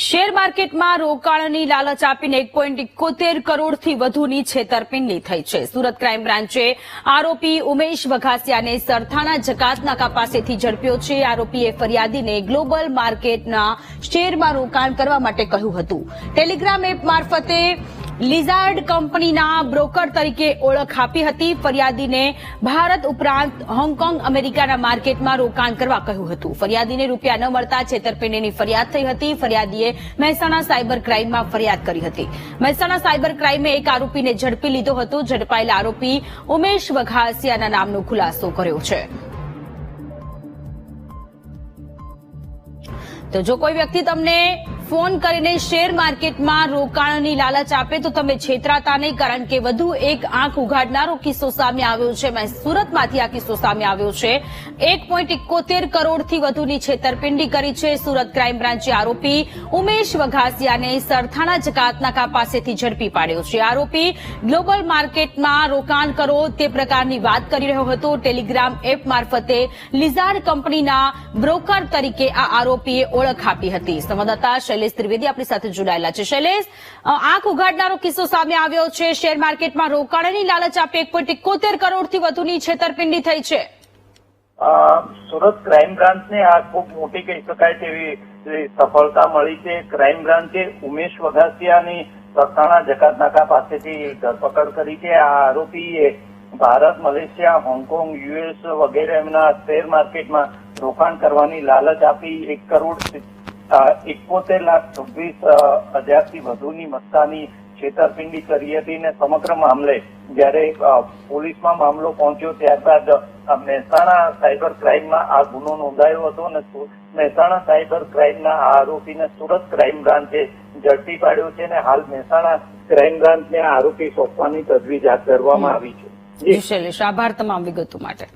Share માર્કેટમાં રોકાણની લાલચ આપીને 1.71 કરોડથી વધુની છેતરપિંડી થઈ છે. સુરત ક્રાઇમ બ્રાન્ચે આરોપી ઉમેશ વઘાસિયાને સરથાણા જકાતનાકા પાસેથી ઝડપ્યો છે. આરોપીએ ફરિયાદીને ગ્લોબલ માર્કેટના શેરમાં રોકાણ કરવા માટે કહ્યું હતું. ટેલિગ્રામ એપ મારફતે લિઝાર્ડ કંપનીના બ્રોકર તરીકે ઓળખ આપી હતી. ફરિયાદીને ભારત ઉપરાંત હોંગકોંગ, અમેરિકાના માર્કેટમાં રોકાણ કરવા કહ્યું હતું. ફરિયાદીને રૂપિયા ન મળતા છેતરપિંડીની ફરિયાદ થઈ હતી. ફરિયાદીએ મહેસાણા સાયબર ક્રાઇમમાં ફરિયાદ કરી હતી. મહેસાણા સાયબર ક્રાઇમે એક આરોપીને ઝડપી લીધો હતો. ઝડપાયેલા આરોપી ઉમેશ વઘાસિયાના નામનો ખુલાસો કર્યો છે. તો જો કોઈ વ્યક્તિ તમને ફોન કરીને શેર માર્કેટમાં રોકાણની લાલચ આપે તો તમે છેતરાતા નહીં, કારણ કે વધુ એક આંખ ઉઘાડનારો કિસ્સો સામે આવ્યો છે. સુરતમાંથી આ કિસ્સો સામે આવ્યો છે. 1.71 કરોડથી વધુની છેતરપિંડી કરી છે. સુરત ક્રાઇમ બ્રાન્ચે આરોપી ઉમેશ વઘાસિયાને સરથાણા જકાતનાકા પાસેથી ઝડપી પાડ્યો છે. આરોપી ગ્લોબલ માર્કેટમાં રોકાણ કરો તે પ્રકારની વાત કરી રહ્યો હતો. ટેલિગ્રામ એપ મારફતે લિઝાર્ડ કંપનીના બ્રોકર તરીકે આ આરોપીએ ઓળખ આપી હતી. સંવાદદાતા શૈલેષ ત્રિવેદી આપણી સાથે જોડાયેલા છે. શૈલેષ, આંખ ઉઘાડનારો કિસ્સો સામે આવ્યો છે. શેર માર્કેટમાં રોકાણની લાલચ આપી 1.71 કરોડથી વધુની છેતરપિંડી થઈ છે. સુરત ક્રાઇમ બ્રાન્ચને આ ખૂબ મોટી કહી શકાય તેવી સફળતા મળી છે. ક્રાઇમ બ્રાન્ચે ઉમેશ વઘાસિયાની સરથાણા જકાતનાકા પાસેથી ધરપકડ કરી છે. આ આરોપીએ ભારત, મલેશિયા, હોંગકોંગ, યુએસ વગેરે એમના શેર માર્કેટમાં રોકાણ કરવાની લાલચ આપી 1,71,26,000થી વધુની મત્તાની છેતરપિંડી કરી હતી. ને સમગ્ર મામલે જયારે પોલીસમાં મામલો પહોંચ્યો ત્યારબાદ મહેસાણા સાયબર ક્રાઇમમાં આ ગુનો નોંધાયો હતો અને મહેસાણા સાયબર ક્રાઇમના આ આરોપીને સુરત ક્રાઇમ બ્રાન્ચે ઝડપી પાડ્યો છે અને હાલ મહેસાણા ક્રાઇમ બ્રાન્ચને આરોપી સોંપવાની તજવીજ હાથ ધરવામાં આવી છે. જી શૈલેષ, આભાર તમામ વિગતો માટે.